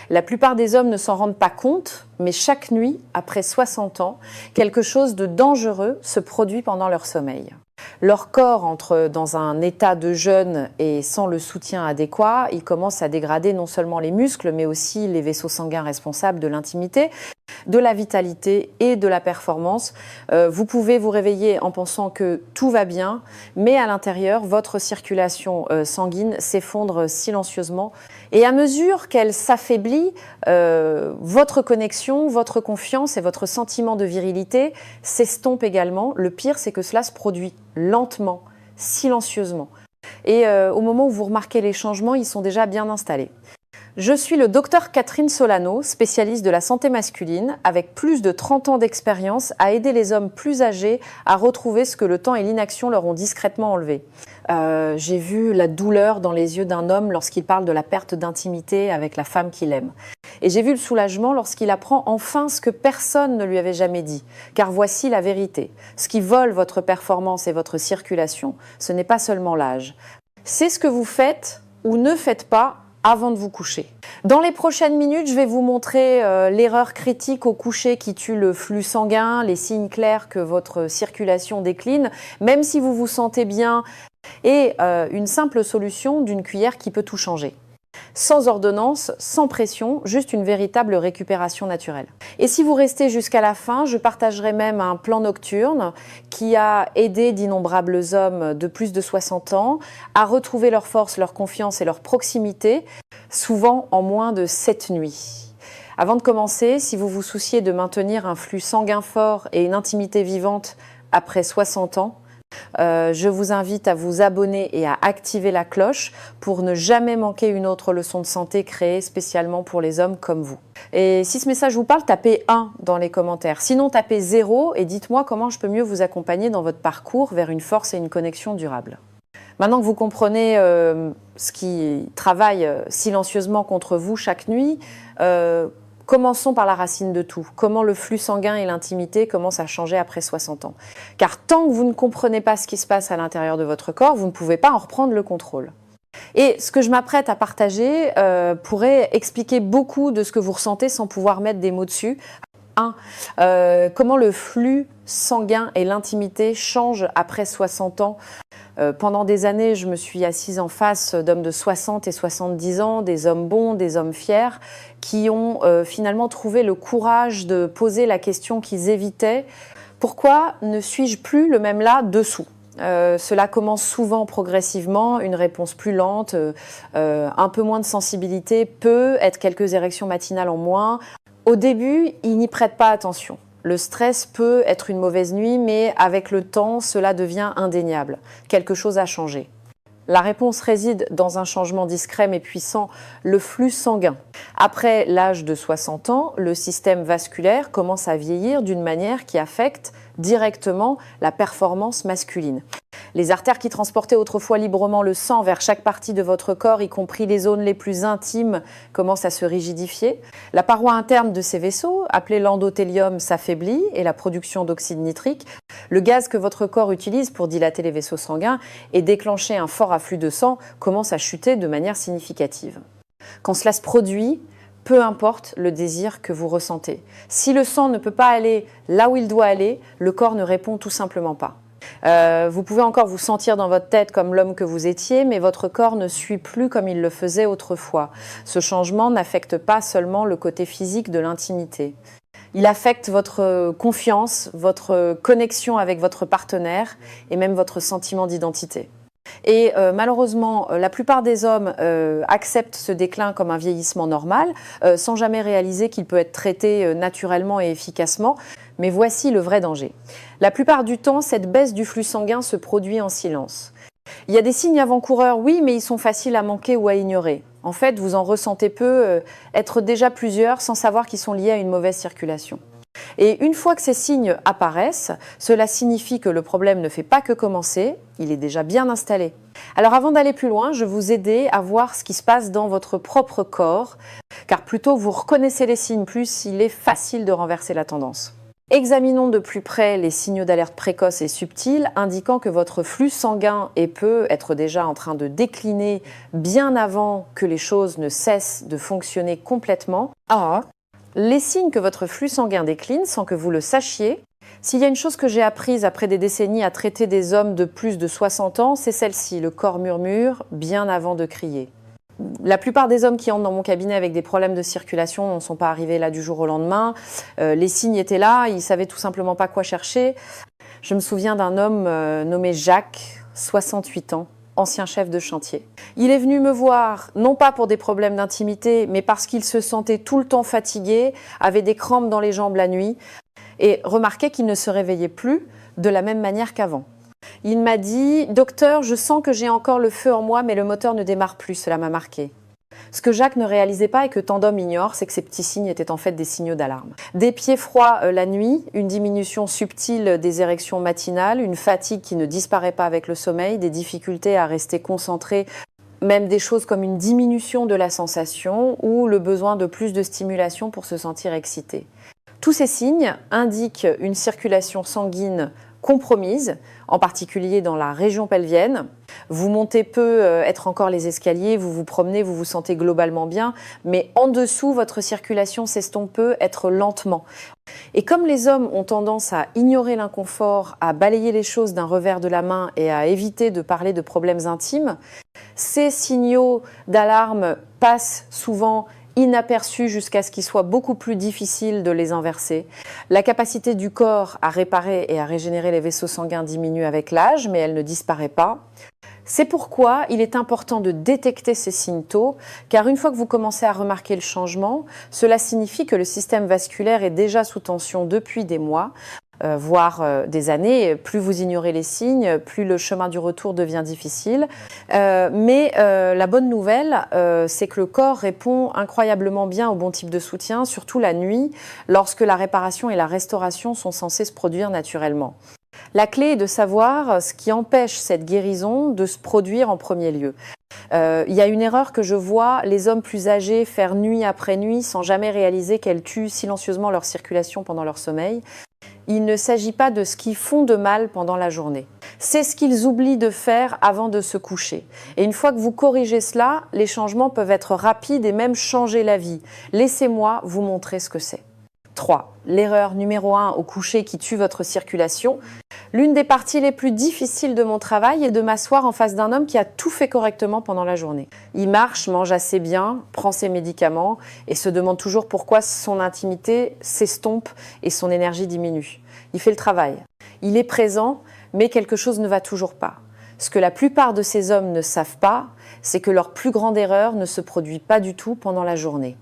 La plupart des hommes ne s'en rendent pas compte, mais chaque nuit, après 60 ans, quelque chose de dangereux se produit pendant leur sommeil. Leur corps entre dans un état de jeûne et sans le soutien adéquat, il commence à dégrader non seulement les muscles, mais aussi les vaisseaux sanguins responsables de l'intimité, de la vitalité et de la performance. Vous pouvez vous réveiller en pensant que tout va bien, mais à l'intérieur, votre circulation sanguine s'effondre silencieusement. Et à mesure qu'elle s'affaiblit, votre connexion, votre confiance et votre sentiment de virilité s'estompent également. Le pire, c'est que cela se produit lentement, silencieusement. Et au moment où vous remarquez les changements, ils sont déjà bien installés. Je suis le docteur Catherine Solano, spécialiste de la santé masculine, avec plus de 30 ans d'expérience à aider les hommes plus âgés à retrouver ce que le temps et l'inaction leur ont discrètement enlevé. J'ai vu la douleur dans les yeux d'un homme lorsqu'il parle de la perte d'intimité avec la femme qu'il aime. Et j'ai vu le soulagement lorsqu'il apprend enfin ce que personne ne lui avait jamais dit. Car voici la vérité. Ce qui vole votre performance et votre circulation, ce n'est pas seulement l'âge. C'est ce que vous faites ou ne faites pas avant de vous coucher. Dans les prochaines minutes, je vais vous montrer l'erreur critique au coucher qui tue le flux sanguin, les signes clairs que votre circulation décline, même si vous vous sentez bien, et une simple solution d'une cuillère qui peut tout changer. Sans ordonnance, sans pression, juste une véritable récupération naturelle. Et si vous restez jusqu'à la fin, je partagerai même un plan nocturne qui a aidé d'innombrables hommes de plus de 60 ans à retrouver leur force, leur confiance et leur proximité, souvent en moins de 7 nuits. Avant de commencer, si vous vous souciez de maintenir un flux sanguin fort et une intimité vivante après 60 ans, je vous invite à vous abonner et à activer la cloche pour ne jamais manquer une autre leçon de santé créée spécialement pour les hommes comme vous. Et si ce message vous parle, tapez 1 dans les commentaires. Sinon, tapez 0 et dites-moi comment je peux mieux vous accompagner dans votre parcours vers une force et une connexion durable. Maintenant que vous comprenez ce qui travaille silencieusement contre vous chaque nuit, commençons par la racine de tout. Comment le flux sanguin et l'intimité commencent à changer après 60 ans. Car tant que vous ne comprenez pas ce qui se passe à l'intérieur de votre corps, vous ne pouvez pas en reprendre le contrôle. Et ce que je m'apprête à partager pourrait expliquer beaucoup de ce que vous ressentez sans pouvoir mettre des mots dessus. 1. Comment le flux sanguin et l'intimité changent après 60 ans. Pendant des années, je me suis assise en face d'hommes de 60 et 70 ans, des hommes bons, des hommes fiers, qui ont finalement trouvé le courage de poser la question qu'ils évitaient. Pourquoi ne suis-je plus le même là dessous ? Cela commence souvent progressivement, une réponse plus lente, un peu moins de sensibilité, peut être quelques érections matinales en moins. Au début, ils n'y prêtent pas attention. Le stress peut être une mauvaise nuit, mais avec le temps, cela devient indéniable. Quelque chose a changé. La réponse réside dans un changement discret mais puissant, le flux sanguin. Après l'âge de 60 ans, le système vasculaire commence à vieillir d'une manière qui affecte directement la performance masculine. Les artères qui transportaient autrefois librement le sang vers chaque partie de votre corps, y compris les zones les plus intimes, commencent à se rigidifier. La paroi interne de ces vaisseaux, appelée l'endothélium, s'affaiblit et la production d'oxyde nitrique, le gaz que votre corps utilise pour dilater les vaisseaux sanguins et déclencher un fort afflux de sang, commence à chuter de manière significative. Quand cela se produit, peu importe le désir que vous ressentez. Si le sang ne peut pas aller là où il doit aller, le corps ne répond tout simplement pas. Vous pouvez encore vous sentir dans votre tête comme l'homme que vous étiez, mais votre corps ne suit plus comme il le faisait autrefois. Ce changement n'affecte pas seulement le côté physique de l'intimité. Il affecte votre confiance, votre connexion avec votre partenaire et même votre sentiment d'identité. Et malheureusement, la plupart des hommes acceptent ce déclin comme un vieillissement normal, sans jamais réaliser qu'il peut être traité naturellement et efficacement. Mais voici le vrai danger. La plupart du temps, cette baisse du flux sanguin se produit en silence. Il y a des signes avant-coureurs, oui, mais ils sont faciles à manquer ou à ignorer. En fait, vous en ressentez peu, être déjà plusieurs sans savoir qu'ils sont liés à une mauvaise circulation. Et une fois que ces signes apparaissent, cela signifie que le problème ne fait pas que commencer, il est déjà bien installé. Alors avant d'aller plus loin, je vais vous aider à voir ce qui se passe dans votre propre corps, car plus tôt vous reconnaissez les signes, plus il est facile de renverser la tendance. Examinons de plus près les signaux d'alerte précoces et subtils indiquant que votre flux sanguin peut être déjà en train de décliner bien avant que les choses ne cessent de fonctionner complètement. Les signes que votre flux sanguin décline sans que vous le sachiez. S'il y a une chose que j'ai apprise après des décennies à traiter des hommes de plus de 60 ans, c'est celle-ci, le corps murmure bien avant de crier. La plupart des hommes qui entrent dans mon cabinet avec des problèmes de circulation ne sont pas arrivés là du jour au lendemain. Les signes étaient là, ils ne savaient tout simplement pas quoi chercher. Je me souviens d'un homme nommé Jacques, 68 ans, ancien chef de chantier. Il est venu me voir, non pas pour des problèmes d'intimité, mais parce qu'il se sentait tout le temps fatigué, avait des crampes dans les jambes la nuit, et remarquait qu'il ne se réveillait plus de la même manière qu'avant. Il m'a dit « Docteur, je sens que j'ai encore le feu en moi, mais le moteur ne démarre plus. » Cela m'a marqué. Ce que Jacques ne réalisait pas et que tant d'hommes ignorent, c'est que ces petits signes étaient en fait des signaux d'alarme. Des pieds froids la nuit, une diminution subtile des érections matinales, une fatigue qui ne disparaît pas avec le sommeil, des difficultés à rester concentré, même des choses comme une diminution de la sensation ou le besoin de plus de stimulation pour se sentir excité. Tous ces signes indiquent une circulation sanguine compromise, en particulier dans la région pelvienne. Vous montez peu, être encore les escaliers, vous vous promenez, vous vous sentez globalement bien, mais en dessous, votre circulation s'estompe peu, être lentement. Et comme les hommes ont tendance à ignorer l'inconfort, à balayer les choses d'un revers de la main et à éviter de parler de problèmes intimes, ces signaux d'alarme passent souvent inaperçus jusqu'à ce qu'il soit beaucoup plus difficile de les inverser. La capacité du corps à réparer et à régénérer les vaisseaux sanguins diminue avec l'âge, mais elle ne disparaît pas. C'est pourquoi il est important de détecter ces signes tôt, car une fois que vous commencez à remarquer le changement, cela signifie que le système vasculaire est déjà sous tension depuis des mois, voire des années. Plus vous ignorez les signes, plus le chemin du retour devient difficile. Mais la bonne nouvelle, c'est que le corps répond incroyablement bien au bon type de soutien, surtout la nuit, lorsque la réparation et la restauration sont censées se produire naturellement. La clé est de savoir ce qui empêche cette guérison de se produire en premier lieu. Il y a une erreur que je vois les hommes plus âgés faire nuit après nuit sans jamais réaliser qu'elle tue silencieusement leur circulation pendant leur sommeil. Il ne s'agit pas de ce qu'ils font de mal pendant la journée. C'est ce qu'ils oublient de faire avant de se coucher. Et une fois que vous corrigez cela, les changements peuvent être rapides et même changer la vie. Laissez-moi vous montrer ce que c'est. 3. L'erreur numéro 1 au coucher qui tue votre circulation. L'une des parties les plus difficiles de mon travail est de m'asseoir en face d'un homme qui a tout fait correctement pendant la journée. Il marche, mange assez bien, prend ses médicaments et se demande toujours pourquoi son intimité s'estompe et son énergie diminue. Il fait le travail. Il est présent, mais quelque chose ne va toujours pas. Ce que la plupart de ces hommes ne savent pas, c'est que leur plus grande erreur ne se produit pas du tout pendant la journée.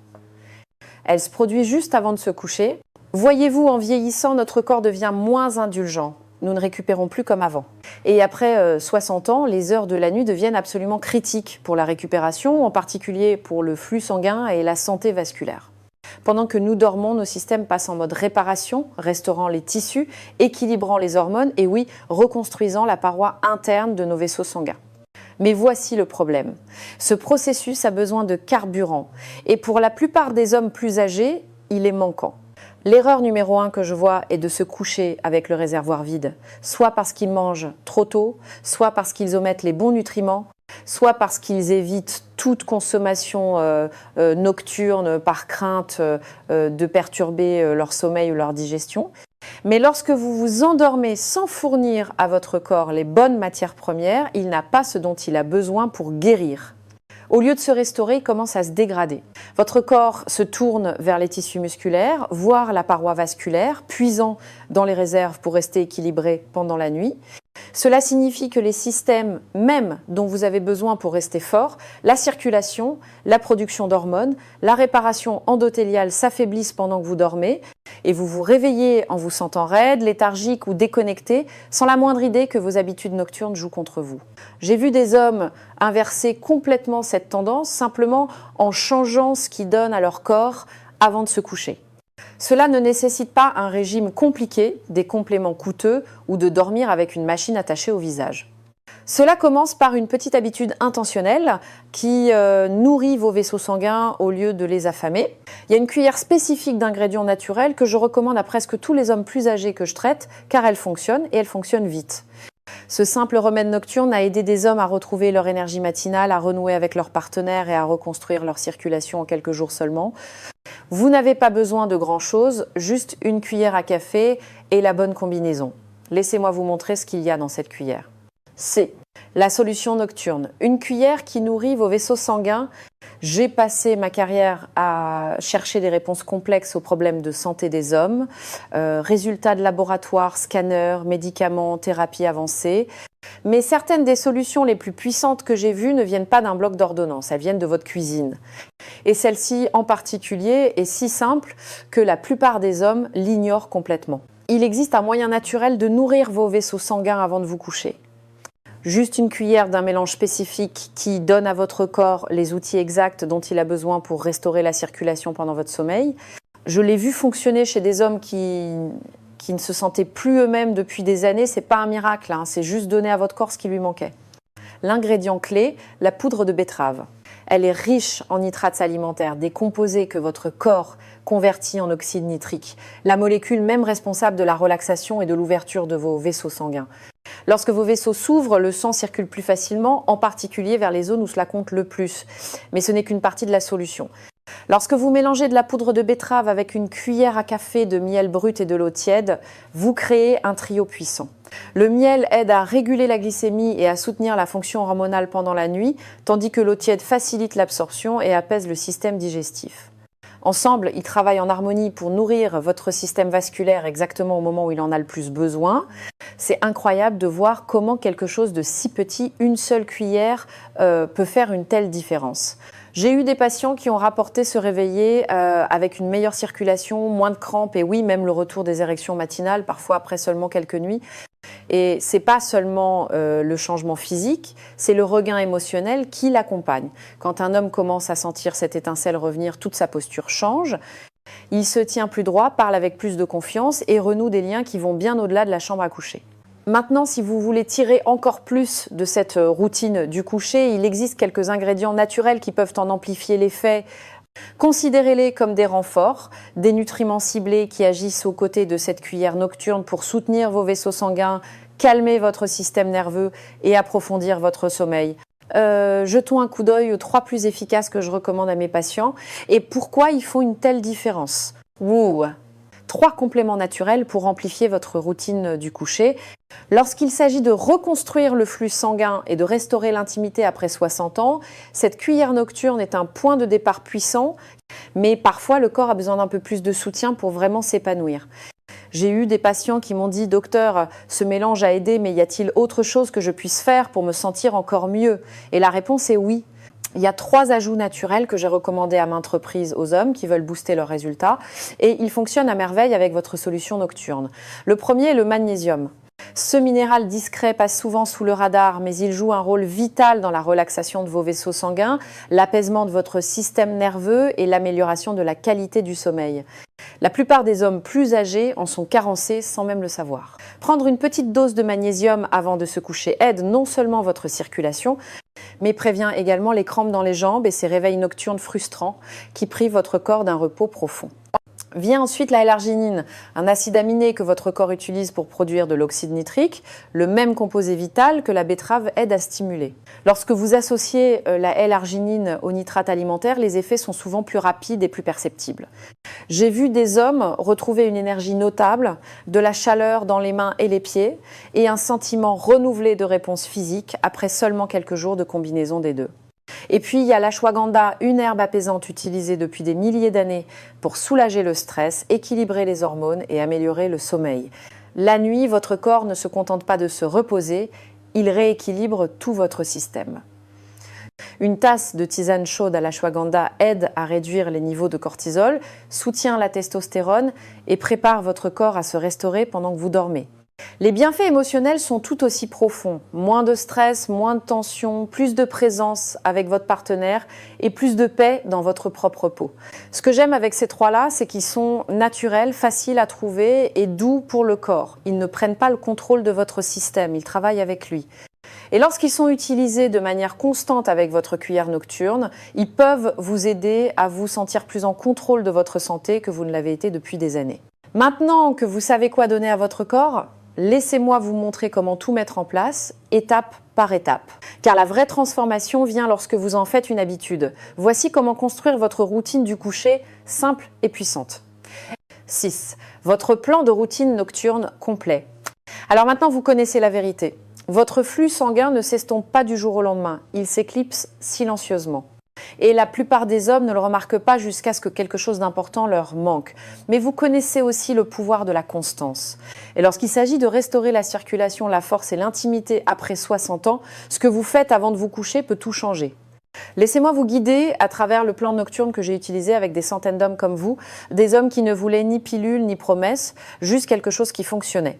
Elle se produit juste avant de se coucher. Voyez-vous, en vieillissant, notre corps devient moins indulgent. Nous ne récupérons plus comme avant. Et après 60 ans, les heures de la nuit deviennent absolument critiques pour la récupération, en particulier pour le flux sanguin et la santé vasculaire. Pendant que nous dormons, nos systèmes passent en mode réparation, restaurant les tissus, équilibrant les hormones et oui, reconstruisant la paroi interne de nos vaisseaux sanguins. Mais voici le problème. Ce processus a besoin de carburant. Et pour la plupart des hommes plus âgés, il est manquant. L'erreur numéro 1 que je vois est de se coucher avec le réservoir vide, soit parce qu'ils mangent trop tôt, soit parce qu'ils omettent les bons nutriments, soit parce qu'ils évitent toute consommation nocturne par crainte de perturber leur sommeil ou leur digestion. Mais lorsque vous vous endormez sans fournir à votre corps les bonnes matières premières, il n'a pas ce dont il a besoin pour guérir. Au lieu de se restaurer, il commence à se dégrader. Votre corps se tourne vers les tissus musculaires, voire la paroi vasculaire, puisant dans les réserves pour rester équilibré pendant la nuit. Cela signifie que les systèmes même dont vous avez besoin pour rester fort, la circulation, la production d'hormones, la réparation endothéliale s'affaiblissent pendant que vous dormez et vous vous réveillez en vous sentant raide, léthargique ou déconnecté sans la moindre idée que vos habitudes nocturnes jouent contre vous. J'ai vu des hommes inverser complètement cette tendance simplement en changeant ce qu'ils donnent à leur corps avant de se coucher. Cela ne nécessite pas un régime compliqué, des compléments coûteux ou de dormir avec une machine attachée au visage. Cela commence par une petite habitude intentionnelle qui nourrit vos vaisseaux sanguins au lieu de les affamer. Il y a une cuillère spécifique d'ingrédients naturels que je recommande à presque tous les hommes plus âgés que je traite, car elle fonctionne et elle fonctionne vite. Ce simple remède nocturne a aidé des hommes à retrouver leur énergie matinale, à renouer avec leur partenaire et à reconstruire leur circulation en quelques jours seulement. Vous n'avez pas besoin de grand-chose, juste une cuillère à café et la bonne combinaison. Laissez-moi vous montrer ce qu'il y a dans cette cuillère. C'est la solution nocturne, une cuillère qui nourrit vos vaisseaux sanguins. J'ai passé ma carrière à chercher des réponses complexes aux problèmes de santé des hommes, résultats de laboratoire, scanners, médicaments, thérapies avancées. Mais certaines des solutions les plus puissantes que j'ai vues ne viennent pas d'un bloc d'ordonnances, elles viennent de votre cuisine. Et celle-ci en particulier est si simple que la plupart des hommes l'ignorent complètement. Il existe un moyen naturel de nourrir vos vaisseaux sanguins avant de vous coucher. Juste une cuillère d'un mélange spécifique qui donne à votre corps les outils exacts dont il a besoin pour restaurer la circulation pendant votre sommeil. Je l'ai vu fonctionner chez des hommes qui ne se sentaient plus eux-mêmes depuis des années. C'est pas un miracle, hein, c'est juste donner à votre corps ce qui lui manquait. L'ingrédient clé, la poudre de betterave. Elle est riche en nitrates alimentaires, des composés que votre corps convertit en oxyde nitrique, la molécule même responsable de la relaxation et de l'ouverture de vos vaisseaux sanguins. Lorsque vos vaisseaux s'ouvrent, le sang circule plus facilement, en particulier vers les zones où cela compte le plus. Mais ce n'est qu'une partie de la solution. Lorsque vous mélangez de la poudre de betterave avec une cuillère à café de miel brut et de l'eau tiède, vous créez un trio puissant. Le miel aide à réguler la glycémie et à soutenir la fonction hormonale pendant la nuit, tandis que l'eau tiède facilite l'absorption et apaise le système digestif. Ensemble, ils travaillent en harmonie pour nourrir votre système vasculaire exactement au moment où il en a le plus besoin. C'est incroyable de voir comment quelque chose de si petit, une seule cuillère, peut faire une telle différence. J'ai eu des patients qui ont rapporté se réveiller avec une meilleure circulation, moins de crampes et oui, même le retour des érections matinales, parfois après seulement quelques nuits. Et c'est pas seulement le changement physique, c'est le regain émotionnel qui l'accompagne. Quand un homme commence à sentir cette étincelle revenir, toute sa posture change. Il se tient plus droit, parle avec plus de confiance et renoue des liens qui vont bien au-delà de la chambre à coucher. Maintenant, si vous voulez tirer encore plus de cette routine du coucher, il existe quelques ingrédients naturels qui peuvent en amplifier l'effet. Considérez-les comme des renforts, des nutriments ciblés qui agissent aux côtés de cette cuillère nocturne pour soutenir vos vaisseaux sanguins, calmer votre système nerveux et approfondir votre sommeil. Jetons un coup d'œil aux 3 plus efficaces que je recommande à mes patients. Et pourquoi ils font une telle différence? 3 compléments naturels pour amplifier votre routine du coucher. Lorsqu'il s'agit de reconstruire le flux sanguin et de restaurer l'intimité après 60 ans, cette cuillère nocturne est un point de départ puissant, mais parfois le corps a besoin d'un peu plus de soutien pour vraiment s'épanouir. J'ai eu des patients qui m'ont dit « Docteur, ce mélange a aidé, mais y a-t-il autre chose que je puisse faire pour me sentir encore mieux ?» Et la réponse est oui. Il y a 3 ajouts naturels que j'ai recommandés à maintes reprises aux hommes qui veulent booster leurs résultats et ils fonctionnent à merveille avec votre solution nocturne. Le premier est le magnésium. Ce minéral discret passe souvent sous le radar, mais il joue un rôle vital dans la relaxation de vos vaisseaux sanguins, l'apaisement de votre système nerveux et l'amélioration de la qualité du sommeil. La plupart des hommes plus âgés en sont carencés sans même le savoir. Prendre une petite dose de magnésium avant de se coucher aide non seulement votre circulation, mais prévient également les crampes dans les jambes et ces réveils nocturnes frustrants qui privent votre corps d'un repos profond. Vient ensuite la L-arginine, un acide aminé que votre corps utilise pour produire de l'oxyde nitrique, le même composé vital que la betterave aide à stimuler. Lorsque vous associez la L-arginine aux nitrates alimentaires, les effets sont souvent plus rapides et plus perceptibles. J'ai vu des hommes retrouver une énergie notable, de la chaleur dans les mains et les pieds et un sentiment renouvelé de réponse physique après seulement quelques jours de combinaison des deux. Et puis il y a l'ashwagandha, une herbe apaisante utilisée depuis des milliers d'années pour soulager le stress, équilibrer les hormones et améliorer le sommeil. La nuit, votre corps ne se contente pas de se reposer, il rééquilibre tout votre système. Une tasse de tisane chaude à l'ashwagandha aide à réduire les niveaux de cortisol, soutient la testostérone et prépare votre corps à se restaurer pendant que vous dormez. Les bienfaits émotionnels sont tout aussi profonds. Moins de stress, moins de tension, plus de présence avec votre partenaire et plus de paix dans votre propre peau. Ce que j'aime avec ces 3-là, c'est qu'ils sont naturels, faciles à trouver et doux pour le corps. Ils ne prennent pas le contrôle de votre système, ils travaillent avec lui. Et lorsqu'ils sont utilisés de manière constante avec votre cuillère nocturne, ils peuvent vous aider à vous sentir plus en contrôle de votre santé que vous ne l'avez été depuis des années. Maintenant que vous savez quoi donner à votre corps, laissez-moi vous montrer comment tout mettre en place, étape par étape. Car la vraie transformation vient lorsque vous en faites une habitude. Voici comment construire votre routine du coucher simple et puissante. 6. Votre plan de routine nocturne complet. Alors maintenant, vous connaissez la vérité. Votre flux sanguin ne s'estompe pas du jour au lendemain, il s'éclipse silencieusement. Et la plupart des hommes ne le remarquent pas jusqu'à ce que quelque chose d'important leur manque. Mais vous connaissez aussi le pouvoir de la constance. Et lorsqu'il s'agit de restaurer la circulation, la force et l'intimité après 60 ans, ce que vous faites avant de vous coucher peut tout changer. Laissez-moi vous guider à travers le plan nocturne que j'ai utilisé avec des centaines d'hommes comme vous, des hommes qui ne voulaient ni pilule ni promesse, juste quelque chose qui fonctionnait.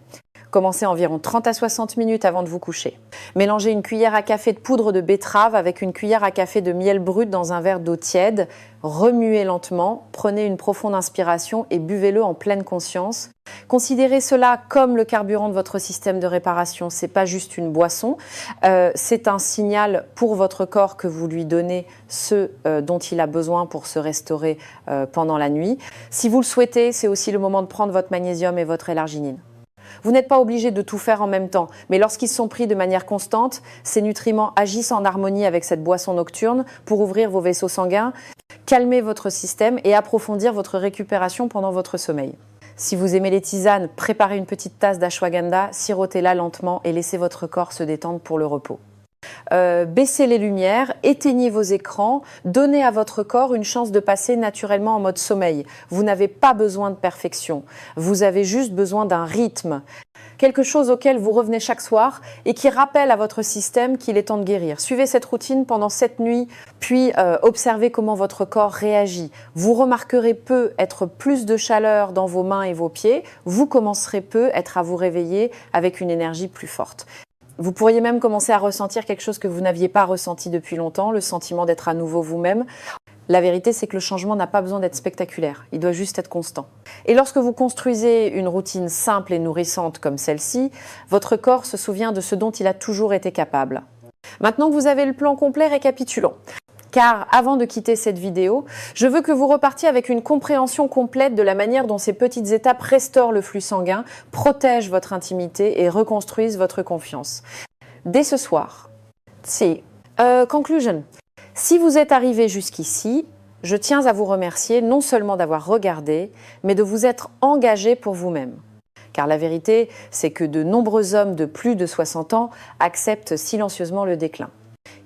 Commencez environ 30 à 60 minutes avant de vous coucher. Mélangez une cuillère à café de poudre de betterave avec une cuillère à café de miel brut dans un verre d'eau tiède. Remuez lentement, prenez une profonde inspiration et buvez-le en pleine conscience. Considérez cela comme le carburant de votre système de réparation. Ce n'est pas juste une boisson, c'est un signal pour votre corps que vous lui donnez ce dont il a besoin pour se restaurer pendant la nuit. Si vous le souhaitez, c'est aussi le moment de prendre votre magnésium et votre L-arginine. Vous n'êtes pas obligé de tout faire en même temps, mais lorsqu'ils sont pris de manière constante, ces nutriments agissent en harmonie avec cette boisson nocturne pour ouvrir vos vaisseaux sanguins, calmer votre système et approfondir votre récupération pendant votre sommeil. Si vous aimez les tisanes, préparez une petite tasse d'ashwagandha, sirotez-la lentement et laissez votre corps se détendre pour le repos. Baissez les lumières, éteignez vos écrans, donnez à votre corps une chance de passer naturellement en mode sommeil. Vous n'avez pas besoin de perfection, vous avez juste besoin d'un rythme, quelque chose auquel vous revenez chaque soir et qui rappelle à votre système qu'il est temps de guérir. Suivez cette routine pendant 7 nuits, puis observez comment votre corps réagit. Vous remarquerez peu être plus de chaleur dans vos mains et vos pieds, vous commencerez peu être à vous réveiller avec une énergie plus forte. Vous pourriez même commencer à ressentir quelque chose que vous n'aviez pas ressenti depuis longtemps, le sentiment d'être à nouveau vous-même. La vérité, c'est que le changement n'a pas besoin d'être spectaculaire, il doit juste être constant. Et lorsque vous construisez une routine simple et nourrissante comme celle-ci, votre corps se souvient de ce dont il a toujours été capable. Maintenant que vous avez le plan complet, récapitulons. Car avant de quitter cette vidéo, je veux que vous repartiez avec une compréhension complète de la manière dont ces petites étapes restaurent le flux sanguin, protègent votre intimité et reconstruisent votre confiance. Dès ce soir, conclusion. Si vous êtes arrivé jusqu'ici, je tiens à vous remercier non seulement d'avoir regardé, mais de vous être engagé pour vous-même. Car la vérité, c'est que de nombreux hommes de plus de 60 ans acceptent silencieusement le déclin.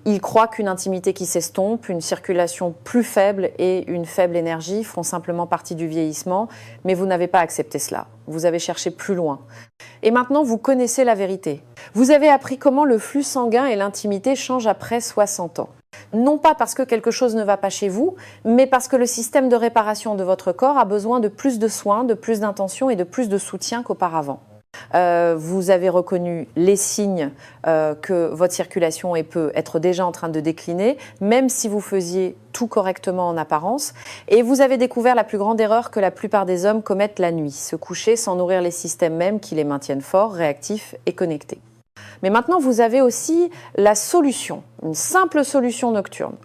Ils croient qu'une intimité qui s'estompe, une circulation plus faible et une faible énergie font simplement partie du vieillissement, mais vous n'avez pas accepté cela. Vous avez cherché plus loin. Et maintenant, vous connaissez la vérité. Vous avez appris comment le flux sanguin et l'intimité changent après 60 ans. Non pas parce que quelque chose ne va pas chez vous, mais parce que le système de réparation de votre corps a besoin de plus de soins, de plus d'intention et de plus de soutien qu'auparavant. Vous avez reconnu les signes que votre circulation peut être déjà en train de décliner, même si vous faisiez tout correctement en apparence. Et vous avez découvert la plus grande erreur que la plupart des hommes commettent la nuit, se coucher sans nourrir les systèmes mêmes qui les maintiennent forts, réactifs et connectés. Mais maintenant, vous avez aussi la solution, une simple solution nocturne.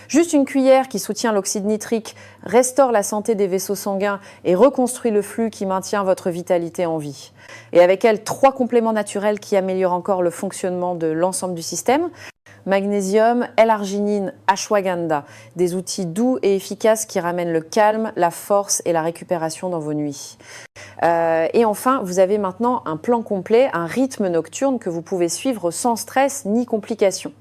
Juste une cuillère qui soutient l'oxyde nitrique, restaure la santé des vaisseaux sanguins et reconstruit le flux qui maintient votre vitalité en vie. Et avec elle, 3 compléments naturels qui améliorent encore le fonctionnement de l'ensemble du système. Magnésium, L-arginine, ashwagandha, des outils doux et efficaces qui ramènent le calme, la force et la récupération dans vos nuits. Et enfin, vous avez maintenant un plan complet, un rythme nocturne que vous pouvez suivre sans stress ni complications.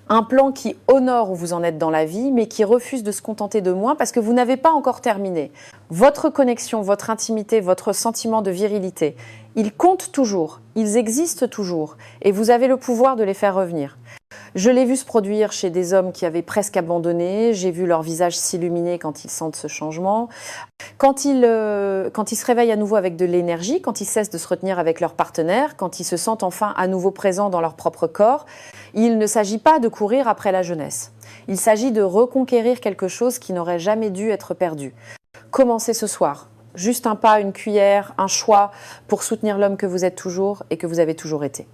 Un plan qui honore où vous en êtes dans la vie, mais qui refuse de se contenter de moins parce que vous n'avez pas encore terminé. Votre connexion, votre intimité, votre sentiment de virilité, ils comptent toujours, ils existent toujours, et vous avez le pouvoir de les faire revenir. Je l'ai vu se produire chez des hommes qui avaient presque abandonné, j'ai vu leur visage s'illuminer quand ils sentent ce changement. Quand ils se réveillent à nouveau avec de l'énergie, quand ils cessent de se retenir avec leur partenaire, quand ils se sentent enfin à nouveau présents dans leur propre corps, il ne s'agit pas de courir après la jeunesse. Il s'agit de reconquérir quelque chose qui n'aurait jamais dû être perdu. Commencez ce soir. Juste un pas, une cuillère, un choix pour soutenir l'homme que vous êtes toujours et que vous avez toujours été.